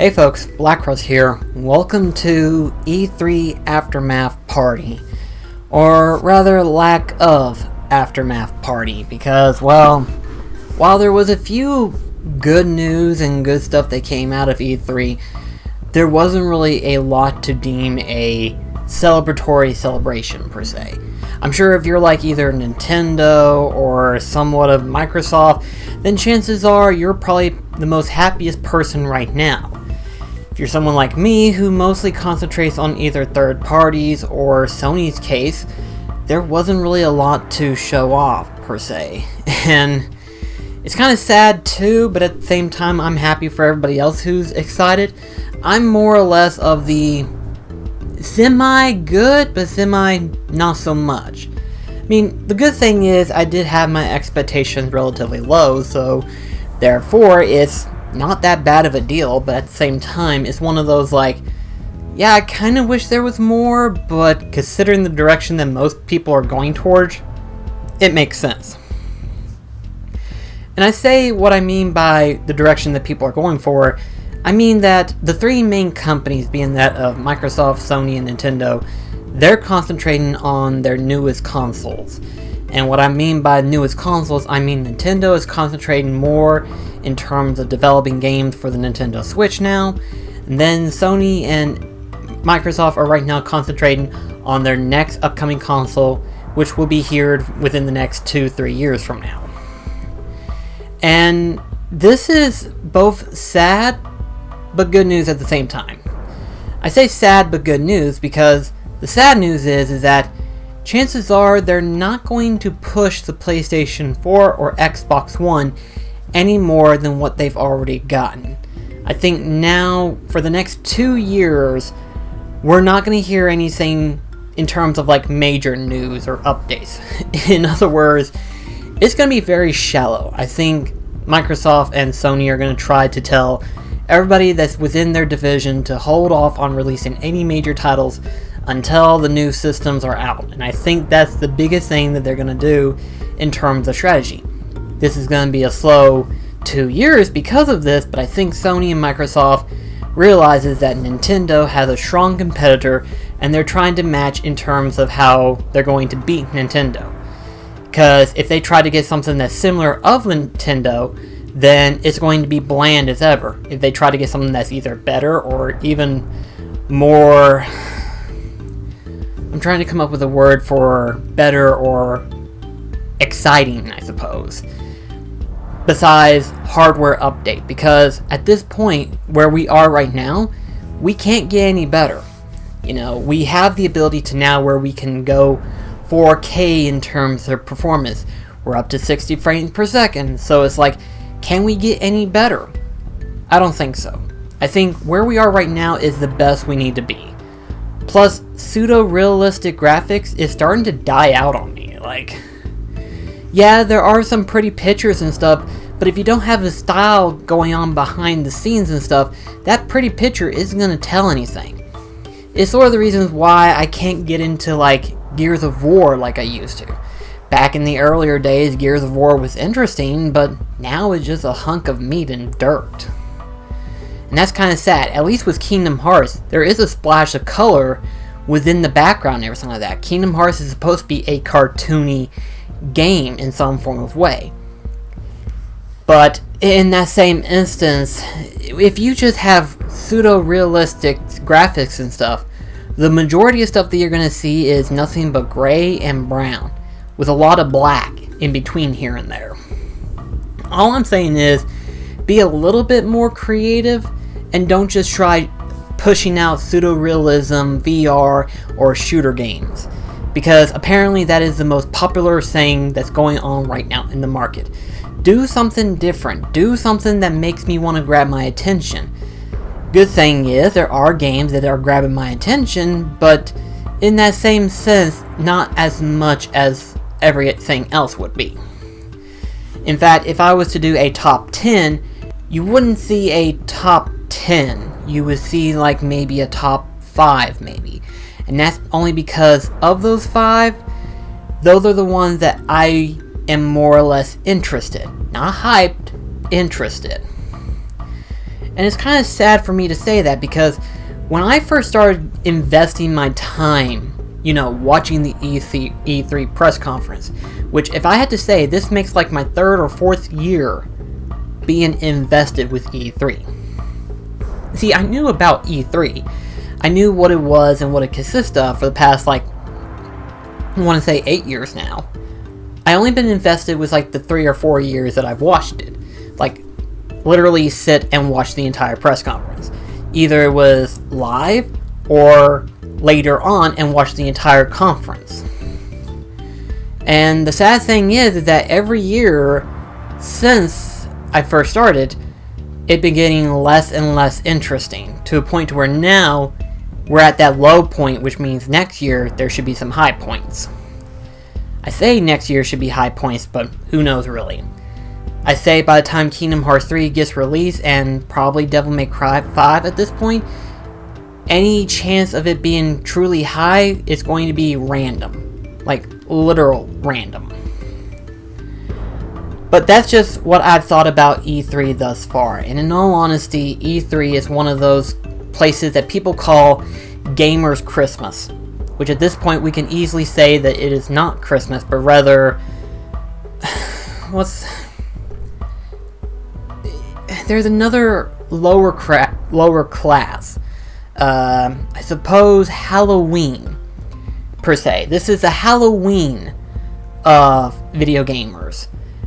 Hey folks, BlackCross here. Welcome to E3 Aftermath Party. Or rather, lack of Aftermath Party. Because, well, while there was a few good news and good stuff that came out of E3, there wasn't really a lot to deem a celebratory celebration, per se. I'm sure if you're like either Nintendo or somewhat of Microsoft, then chances are you're probably the most happiest person right now. If you're someone like me who mostly concentrates on either third parties or Sony's case, there wasn't really a lot to show off, per se. And it's kind of sad too, but at the same time I'm happy for everybody else who's excited. I'm more or less of the semi-good, but semi-not so much. I mean, the good thing is I did have my expectations relatively low, so therefore it's not that bad of a deal, but at the same time it's one of those like, yeah, I kind of wish there was more, but considering the direction that most people are going towards, it makes sense. And I say what I mean by the direction that people are going for, I mean that the three main companies, being that of Microsoft, Sony, and Nintendo, they're concentrating on their newest consoles. And what I mean by newest consoles, I mean Nintendo is concentrating more in terms of developing games for the Nintendo Switch now. And then Sony and Microsoft are right now concentrating on their next upcoming console, which will be here within the next 2-3 years from now. And this is both sad but good news at the same time. I say sad but good news because the sad news is that chances are they're not going to push the PlayStation 4 or Xbox One any more than what they've already gotten. I think now, for the next 2 years, we're not going to hear anything in terms of like major news or updates. In other words, it's going to be very shallow. I think Microsoft and Sony are going to try to tell everybody that's within their division to hold off on releasing any major titles until the new systems are out. And I think that's the biggest thing that they're going to do in terms of strategy. This is going to be a slow 2 years because of this, but I think Sony and Microsoft realizes that Nintendo has a strong competitor and they're trying to match in terms of how they're going to beat Nintendo. Because if they try to get something that's similar of Nintendo, then it's going to be bland as ever. If they try to get something that's either better or even more, I'm trying to come up with a word for better or exciting, I suppose, besides hardware update, because at this point where we are right now, we can't get any better. You know, we have the ability to now where we can go 4K in terms of performance. We're up to 60 frames per second, so it's like, can we get any better? I don't think so. I think where we are right now is the best we need to be. Plus, pseudo-realistic graphics is starting to die out on me. Like, yeah, there are some pretty pictures and stuff, but if you don't have the style going on behind the scenes and stuff, that pretty picture isn't going to tell anything. It's sort of the reasons why I can't get into like Gears of War like I used to. Back in the earlier days, Gears of War was interesting, but now it's just a hunk of meat and dirt. And that's kind of sad. At least with Kingdom Hearts, there is a splash of color within the background and everything like that. Kingdom Hearts is supposed to be a cartoony game in some form of way. But in that same instance, if you just have pseudo-realistic graphics and stuff, the majority of stuff that you're going to see is nothing but gray and brown, with a lot of black in between here and there. All I'm saying is, be a little bit more creative and don't just try pushing out pseudo-realism, VR, or shooter games. Because apparently that is the most popular thing that's going on right now in the market. Do something different. Do something that makes me want to grab my attention. Good thing is, there are games that are grabbing my attention, but in that same sense, not as much as everything else would be. In fact, if I was to do a top 10, you wouldn't see a top 10. You would see like maybe a top 5 maybe. And that's only because of those 5, those are the ones that I am more or less interested. Not hyped, interested. And it's kind of sad for me to say that, because when I first started investing my time, watching the E3 press conference, which, if I had to say, this makes like my third or fourth year being invested with E3. See, I knew about E3. I knew what it was and what it consists of for the past, I want to say 8 years now. I only been invested with the 3 or 4 years that I've watched it. Literally sit and watch the entire press conference. Either it was live or later on and watch the entire conference. And the sad thing is that every year since I first started, it's been getting less and less interesting, to a point to where now we're at that low point, which means next year there should be some high points. I say next year should be high points, but who knows really. I say by the time Kingdom Hearts 3 gets released, and probably Devil May Cry 5 at this point, any chance of it being truly high is going to be random. Literal random. But that's just what I've thought about E3 thus far. And in all honesty, E3 is one of those places that people call Gamers Christmas. Which at this point we can easily say that it is not Christmas, but rather... There's another lower class. I suppose Halloween, per se. This is the Halloween of video gamers.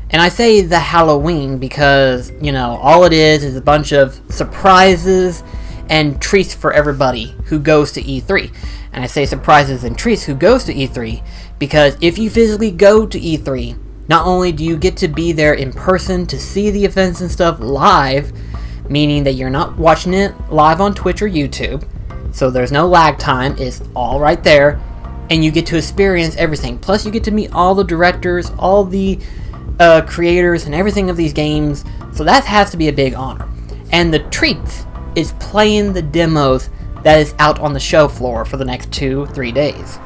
And I say the Halloween because, all it is a bunch of surprises and treats for everybody who goes to E3. And I say surprises and treats who goes to E3 because if you physically go to E3, not only do you get to be there in person to see the events and stuff live, meaning that you're not watching it live on Twitch or YouTube, so there's no lag time, it's all right there, and you get to experience everything. Plus you get to meet all the directors, all the creators and everything of these games, so that has to be a big honor. And the treats is playing the demos that is out on the show floor for the next 2-3 days.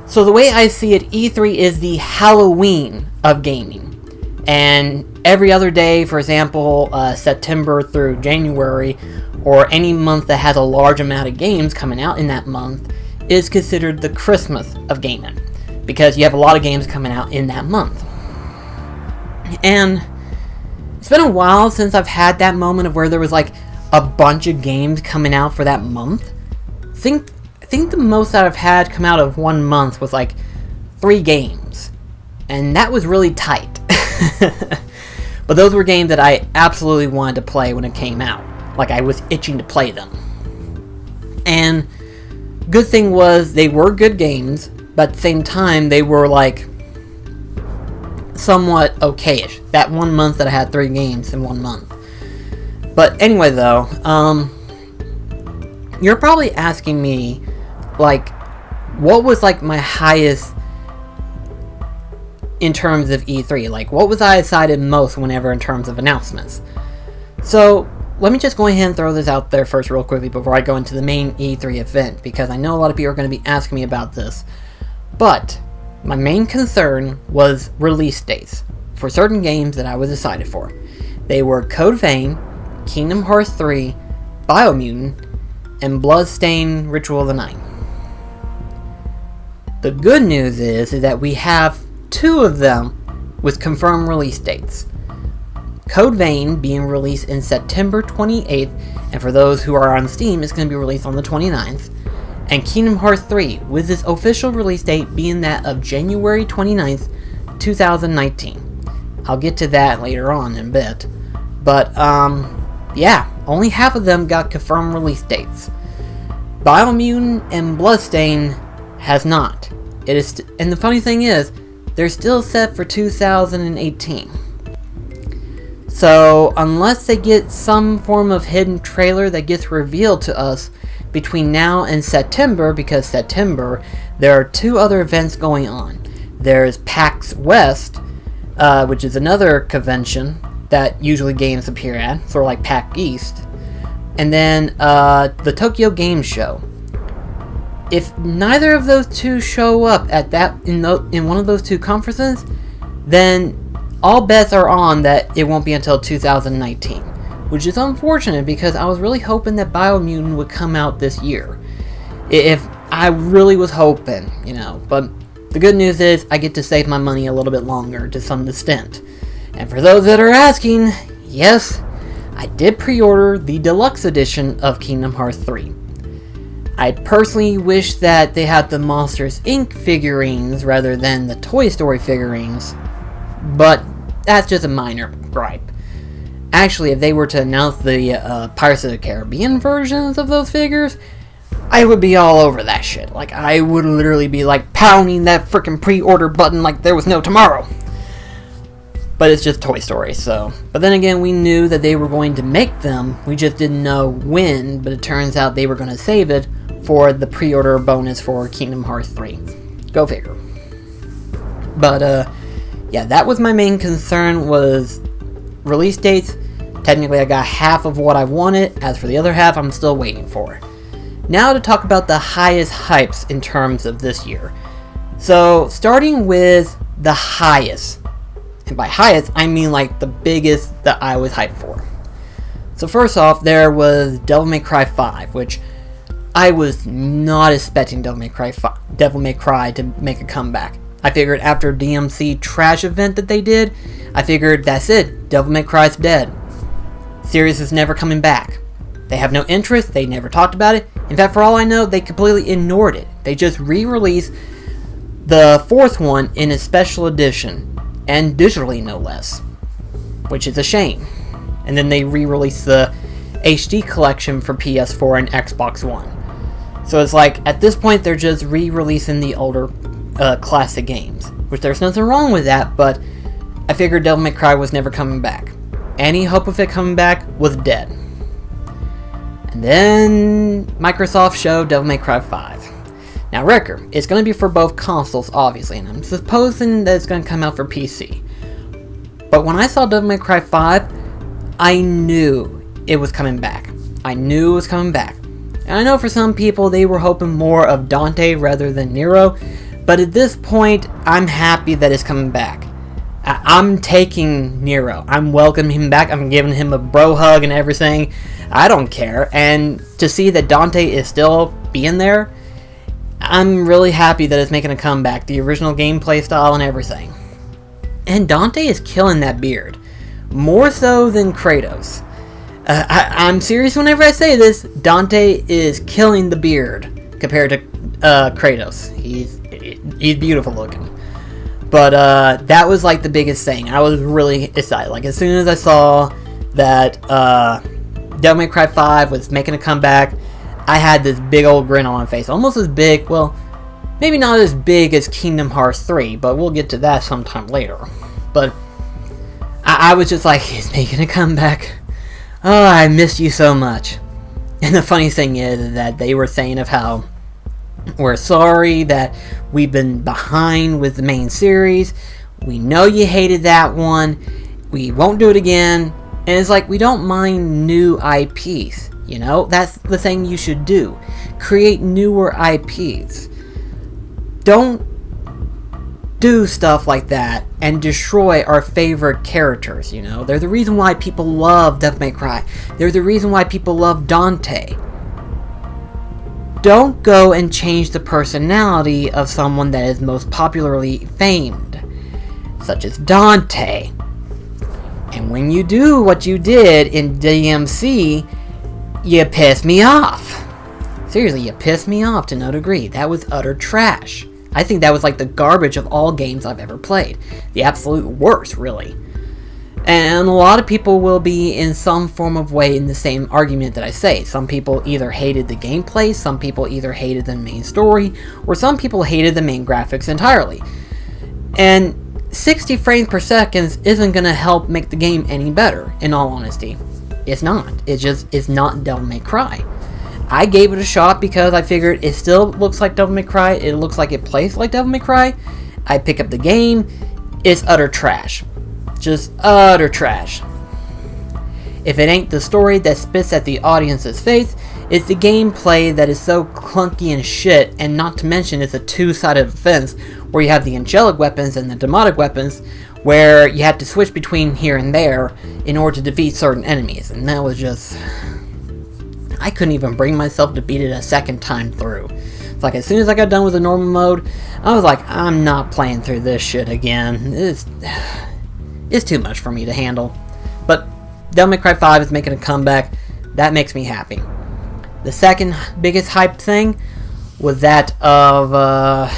So the way I see it, E3 is the Halloween of gaming. And every other day, for example, September through January, or any month that has a large amount of games coming out in that month, is considered the Christmas of gaming. Because you have a lot of games coming out in that month. And it's been a while since I've had that moment of where there was a bunch of games coming out for that month. I think the most that I've had come out of one month was 3 games. And that was really tight. But those were games that I absolutely wanted to play when it came out. I was itching to play them. And good thing was they were good games, but at the same time they were somewhat okayish. That one month that I had 3 games in one month. But anyway though, you're probably asking me what was my highest in terms of E3? What was I excited most whenever in terms of announcements? So let me just go ahead and throw this out there first real quickly before I go into the main E3 event, because I know a lot of people are going to be asking me about this. But my main concern was release dates for certain games that I was excited for. They were Code Vein, Kingdom Hearts 3, Biomutant, and Bloodstained Ritual of the Night. The good news is that we have 2 of them with confirmed release dates. Code Vein being released in September 28th, and for those who are on Steam, it's going to be released on the 29th. And Kingdom Hearts 3, with its official release date being that of January 29th, 2019. I'll get to that later on in a bit. But, yeah, only half of them got confirmed release dates. Biomutant and Bloodstained has not. It is, and the funny thing is, they're still set for 2018. So, unless they get some form of hidden trailer that gets revealed to us between now and September, because September, there are 2 other events going on. There's PAX West, which is another convention that usually games appear at, sort of like PAX East. And then the Tokyo Game Show. If neither of those 2 show up at that in one of those 2 conferences, then all bets are on that it won't be until 2019. which is unfortunate because I was really hoping that Biomutant would come out this year. If I really was hoping, but the good news is I get to save my money a little bit longer to some extent. And for those that are asking, yes, I did pre-order the deluxe edition of Kingdom Hearts 3. I personally wish that they had the Monsters Inc. figurines rather than the Toy Story figurines, but that's just a minor gripe. Actually, if they were to announce the Pirates of the Caribbean versions of those figures, I would be all over that shit. Like, I would literally be like pounding that freaking pre-order button like there was no tomorrow. But it's just Toy Story, so. But then again, we knew that they were going to make them. We just didn't know when, but it turns out they were going to save it for the pre-order bonus for Kingdom Hearts 3. Go figure. But, yeah, that was my main concern, was release dates. Technically, I got half of what I wanted. As for the other half, I'm still waiting for. Now to talk about the highest hypes in terms of this year. So, starting with the highest. And by highest, I mean like the biggest that I was hyped for. So first off, there was Devil May Cry 5, which I was not expecting Devil May Cry to make a comeback. I figured after DMC trash event that they did, I figured that's it, Devil May Cry's dead. Series is never coming back. They have no interest, they never talked about it. In fact, for all I know, they completely ignored it. They just re-released the fourth one in a special edition. And digitally, no less. Which is a shame. And then they re-released the HD collection for PS4 and Xbox One. So it's like, at this point, they're just re-releasing the older classic games. Which there's nothing wrong with that, but I figured Devil May Cry was never coming back. Any hope of it coming back was dead. And then Microsoft showed Devil May Cry 5. Now, Wrecker, it's going to be for both consoles, obviously, and I'm supposing that it's going to come out for PC. But when I saw Devil May Cry 5, I knew it was coming back. And I know for some people, they were hoping more of Dante rather than Nero, but at this point, I'm happy that it's coming back. I'm taking Nero. I'm welcoming him back. I'm giving him a bro hug and everything. I don't care. And to see that Dante is still being there, I'm really happy that it's making a comeback, the original gameplay style and everything. And Dante is killing that beard. More so than Kratos. I'm serious whenever I say this. Dante is killing the beard compared to Kratos. He's beautiful looking. But that was like the biggest thing. I was really excited. Like, as soon as I saw that Devil May Cry 5 was making a comeback, I had this big old grin on my face. Almost as big, well, maybe not as big as Kingdom Hearts 3, but we'll get to that sometime later. But I was just like, he's making a comeback. Oh, I missed you so much. And the funny thing is that they were saying of how we're sorry that we've been behind with the main series. We know you hated that one. We won't do it again. And it's like, we don't mind new IPs. That's the thing you should do. Create newer IPs. Don't do stuff like that and destroy our favorite characters, They're the reason why people love Devil May Cry. They're the reason why people love Dante. Don't go and change the personality of someone that is most popularly famed, such as Dante. And when you do what you did in DMC, you pissed me off. Seriously, you pissed me off to no degree. That was utter trash. I think that was like the garbage of all games I've ever played. The absolute worst, really. And a lot of people will be in some form of way in the same argument that I say. Some people either hated the gameplay, some people either hated the main story, or some people hated the main graphics entirely. And 60 frames per second isn't going to help make the game any better, in all honesty. It's not. It's not Devil May Cry. I gave it a shot because I figured it still looks like Devil May Cry. It looks like it plays like Devil May Cry. I pick up the game. It's utter trash. Just utter trash. If it ain't the story that spits at the audience's face, it's the gameplay that is so clunky and shit, and not to mention it's a two-sided fence where you have the angelic weapons and the demonic weapons, where you had to switch between here and there in order to defeat certain enemies, and that was just... I couldn't even bring myself to beat it a second time through. It's like, as soon as I got done with the normal mode, I was like, I'm not playing through this shit again. It's too much for me to handle. But Devil May Cry 5 is making a comeback. That makes me happy. The second biggest hype thing was that of,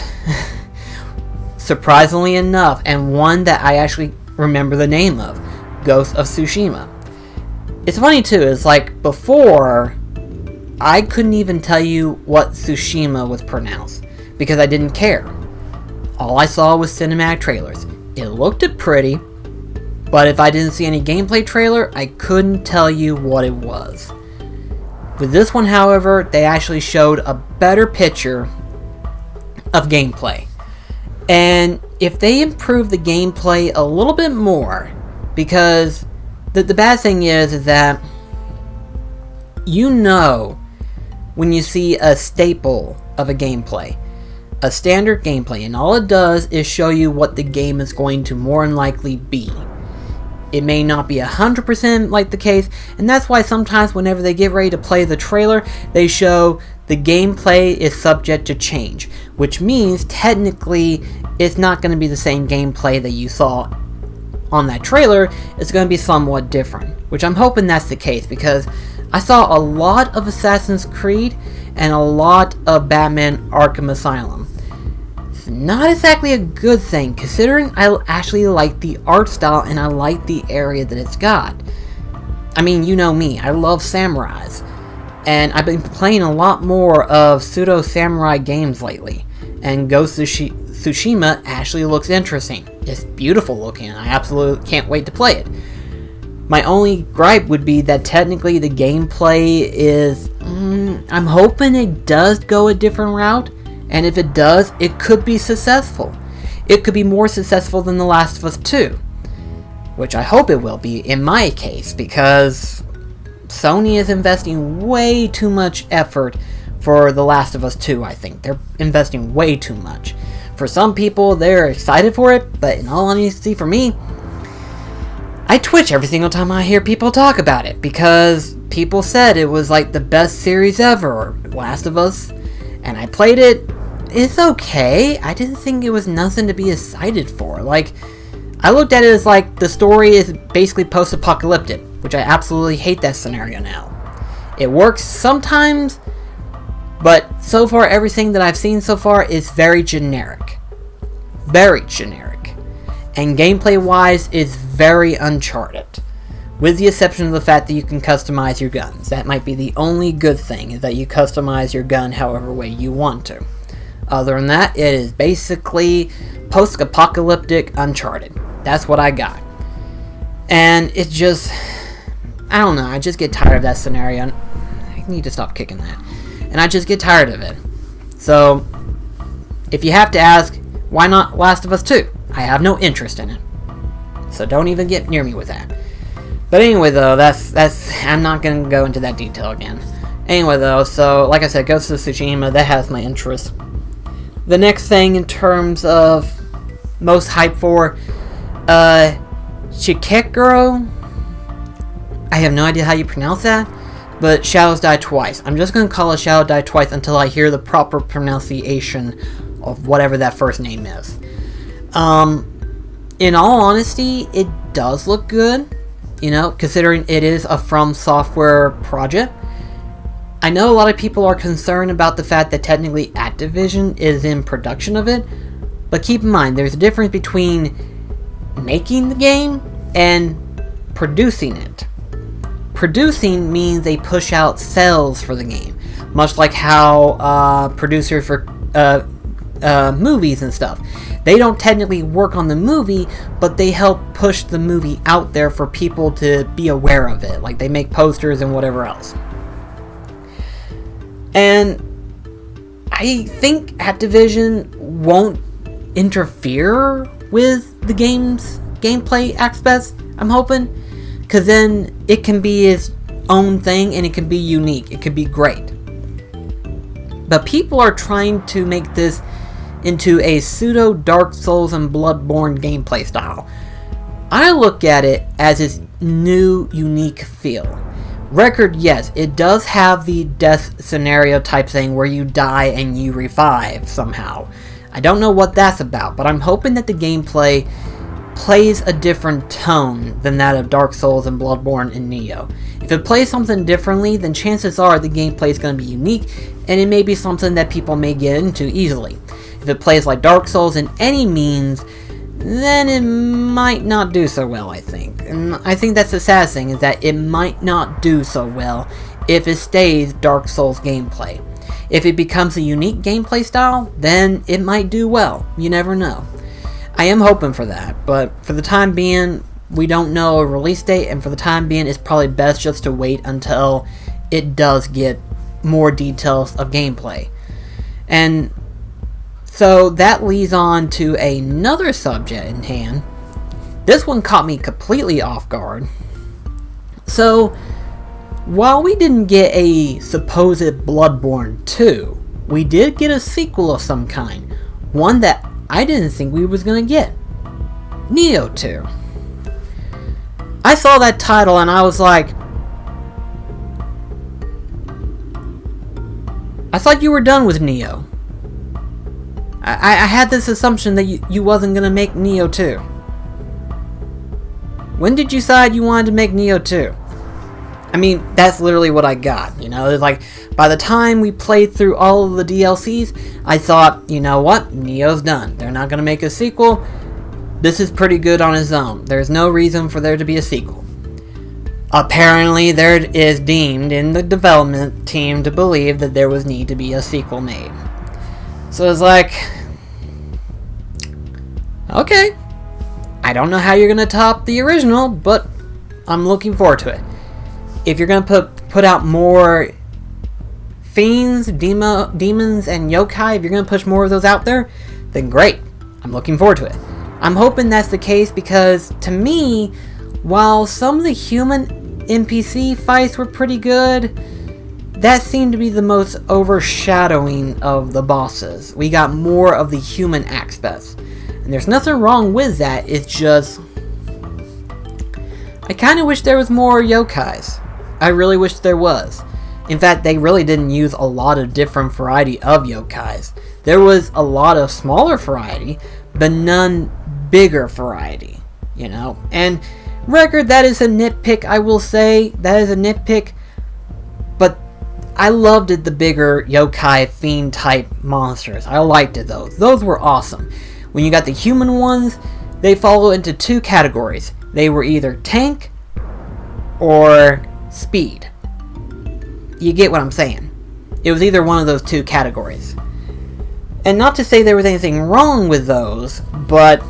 surprisingly enough, and one that I actually remember the name of, Ghost of Tsushima. It's funny too, it's like, before, I couldn't even tell you what Tsushima was pronounced, because I didn't care. All I saw was cinematic trailers. It looked pretty, but if I didn't see any gameplay trailer, I couldn't tell you what it was. With this one, however, they actually showed a better picture of gameplay. And if they improve the gameplay a little bit more, because the bad thing is that you know when you see a staple of a gameplay, a standard gameplay, and all it does is show you what the game is going to more than likely be. It may not be 100% like the case, and that's why sometimes whenever they get ready to play the trailer, they show the gameplay is subject to change, which means technically it's not going to be the same gameplay that you saw on that trailer. It's going to be somewhat different, which I'm hoping that's the case, because I saw a lot of Assassin's Creed and a lot of Batman Arkham Asylum. It's not exactly a good thing, considering I actually like the art style and I like the area that it's got. I mean, you know me, I love samurais, and I've been playing a lot more of pseudo-samurai games lately, and Ghost of Tsushima actually looks interesting. It's beautiful looking, and I absolutely can't wait to play it. My only gripe would be that technically the gameplay is... I'm hoping it does go a different route, and if it does, it could be successful. It could be more successful than The Last of Us 2, which I hope it will be in my case, because Sony is investing way too much effort for The Last of Us 2, I think. They're investing way too much. For some people, they're excited for it, but in all honesty, for me, I twitch every single time I hear people talk about it, because people said it was like the best series ever, Last of Us, and I played it. It's okay. I didn't think it was nothing to be excited for. Like, I looked at it as like the story is basically post-apocalyptic, which I absolutely hate that scenario now. It works sometimes, but so far everything that I've seen so far is very generic. Very generic. And gameplay-wise, it's very Uncharted. With the exception of the fact that you can customize your guns. That might be the only good thing, is that you customize your gun however way you want to. Other than that, it is basically post-apocalyptic Uncharted. That's what I got. And it just... I don't know, I just get tired of that scenario. I need to stop kicking that. And I just get tired of it. So, if you have to ask, why not Last of Us 2? I have no interest in it. So don't even get near me with that. But anyway though, I'm not going to go into that detail again. Anyway though, so like I said, Ghost of Tsushima, that has my interest. The next thing in terms of most hype for, Shikekuro, I have no idea how you pronounce that, but Shadows Die Twice. I'm just going to call it Shadow Die Twice until I hear the proper pronunciation of whatever that first name is. In all honesty, it does look good, you know, considering it is a From Software project. I know a lot of people are concerned about the fact that technically Activision is in production of it, but keep in mind, there's a difference between making the game and producing it. Producing means they push out sales for the game, much like how producers for movies and stuff. They don't technically work on the movie, but they help push the movie out there for people to be aware of it. Like, they make posters and whatever else. And I think Activision won't interfere with the game's gameplay aspects, I'm hoping. Because then it can be its own thing and it can be unique. It could be great. But people are trying to make this into a pseudo Dark Souls and Bloodborne gameplay style, I look at it as its new, unique feel. Record, yes, it does have the death scenario type thing where you die and you revive somehow. I don't know what that's about, but I'm hoping that the gameplay plays a different tone than that of Dark Souls and Bloodborne and Nioh. If it plays something differently, then chances are the gameplay is going to be unique, and it may be something that people may get into easily. If it plays like Dark Souls in any means, then it might not do so well, I think. And I think that's the sad thing, is that it might not do so well if it stays Dark Souls gameplay. If it becomes a unique gameplay style, then it might do well. You never know. I am hoping for that, but for the time being, we don't know a release date, and for the time being, it's probably best just to wait until it does get more details of gameplay. And so that leads on to another subject in hand. This one caught me completely off guard. So, while we didn't get a supposed Bloodborne 2, we did get a sequel of some kind. One that I didn't think we was going to get. Nioh 2. I saw that title and I was like, I thought you were done with Nioh. I had this assumption that you wasn't going to make Nioh 2. When did you decide you wanted to make Nioh 2? I mean, that's literally what I got, you know? It's like, by the time we played through all of the DLCs, I thought, you know what? Nioh's done. They're not going to make a sequel. This is pretty good on its own. There's no reason for there to be a sequel. Apparently, there is deemed in the development team to believe that there was need to be a sequel made. So it's like, okay, I don't know how you're going to top the original, but I'm looking forward to it. If you're going to put out more fiends, demons, and yokai, if you're going to push more of those out there, then great. I'm looking forward to it. I'm hoping that's the case because, to me, while some of the human NPC fights were pretty good, that seemed to be the most overshadowing of the bosses. We got more of the human aspects. And there's nothing wrong with that, it's just, I kind of wish there was more yokais. I really wish there was. In fact, they really didn't use a lot of different variety of yokais. There was a lot of smaller variety, but none bigger variety, you know? And record, that is a nitpick, I will say. That is a nitpick. But I loved it, the bigger yokai fiend type monsters. I liked it, those. Those were awesome. When you got the human ones, they fall into two categories. They were either tank or speed. You get what I'm saying. It was either one of those two categories. And not to say there was anything wrong with those, but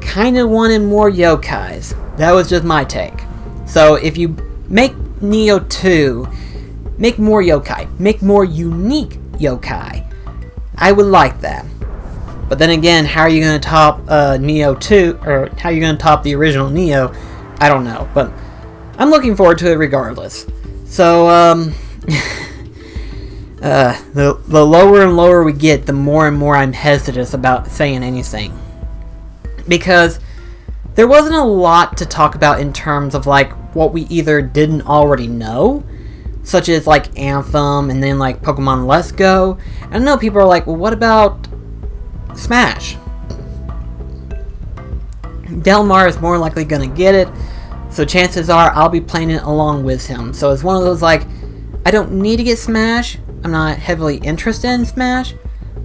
kind of wanted more yokais. That was just my take. So if you make Nioh 2, make more yokai. Make more unique yokai. I would like that. But then again, how are you going to top Nioh 2, or how are you going to top the original Nioh? I don't know, but I'm looking forward to it regardless. So, the lower and lower we get, the more and more I'm hesitant about saying anything. Because there wasn't a lot to talk about in terms of, like, what we either didn't already know, such as, like, Anthem, and then, like, Pokemon Let's Go. I know people are like, well, what about Smash? Delmar is more likely gonna get it, so chances are I'll be playing it along with him. So it's one of those, like, I don't need to get Smash. I'm not heavily interested in Smash.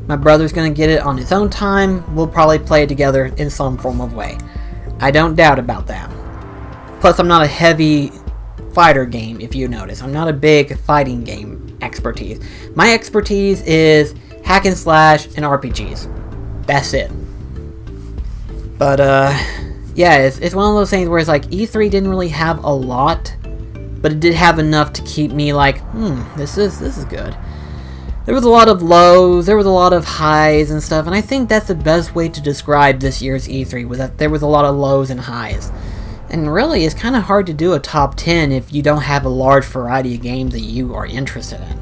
My brother's gonna get it on his own time. We'll probably play it together in some form of way. I don't doubt about that. Plus, I'm not a heavy fighter game, if you notice. I'm not a big fighting game expertise. My expertise is hack and slash and RPGs. That's it. But, yeah, it's one of those things where it's like, E3 didn't really have a lot, but it did have enough to keep me like, this is good. There was a lot of lows, there was a lot of highs and stuff, and I think that's the best way to describe this year's E3, was that there was a lot of lows and highs. And really, it's kind of hard to do a top 10 if you don't have a large variety of games that you are interested in.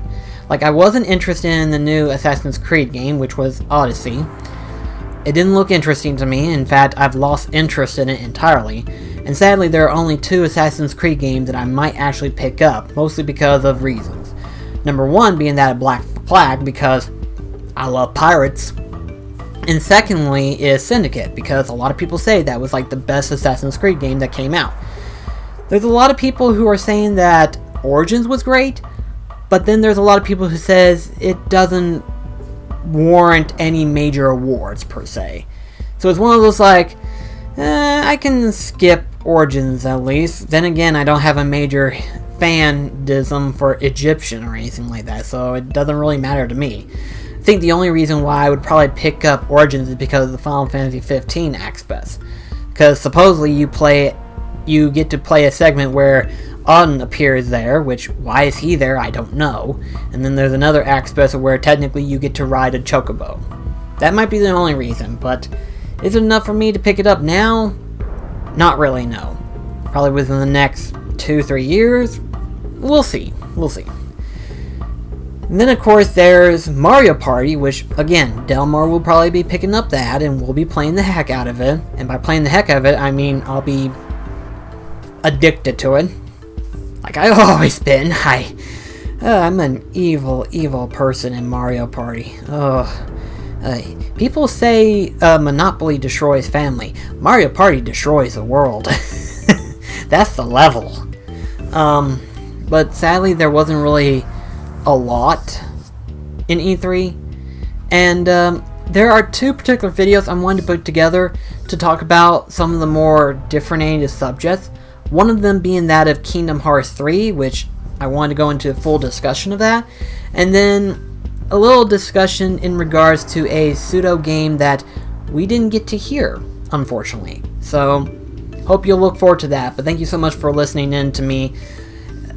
Like, I wasn't interested in the new Assassin's Creed game, which was Odyssey. It didn't look interesting to me. In fact, I've lost interest in it entirely. And sadly, there are only 2 Assassin's Creed games that I might actually pick up, mostly because of reasons. Number 1 being that of Black Flag, because I love pirates. And secondly is Syndicate, because a lot of people say that was like the best Assassin's Creed game that came out. There's a lot of people who are saying that Origins was great, but then there's a lot of people who says it doesn't warrant any major awards per se. So it's one of those like, I can skip Origins at least. Then again, I don't have a major fandism for Egyptian or anything like that, so it doesn't really matter to me. I think the only reason why I would probably pick up Origins is because of the Final Fantasy 15 aspects. Because supposedly you get to play a segment where Auden appears there, which, why is he there, I don't know. And then there's another aspect where technically you get to ride a chocobo. That might be the only reason, but is it enough for me to pick it up now? Not really, no. Probably within the next 2-3 years? We'll see. And then of course there's Mario Party, which again, Delmar will probably be picking up that and we'll be playing the heck out of it. And by playing the heck out of it, I mean I'll be addicted to it. Like I've always been. I'm an evil person in Mario Party. People say Monopoly destroys family. Mario Party destroys the world. That's the level. But sadly there wasn't really a lot in E3. And there are 2 particular videos I wanted to put together to talk about some of the more differentiated subjects. One of them being that of Kingdom Hearts 3, which I wanted to go into a full discussion of that. And then a little discussion in regards to a pseudo game that we didn't get to hear, unfortunately. So, hope you'll look forward to that. But thank you so much for listening in to me.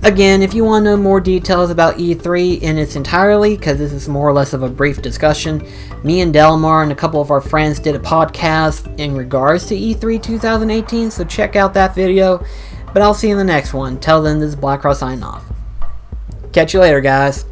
Again, if you want to know more details about E3 in its entirety, because this is more or less of a brief discussion, me and Delmar and a couple of our friends did a podcast in regards to E3 2018, so check out that video. But I'll see you in the next one. Till then, this is BlackCross signing off. Catch you later, guys.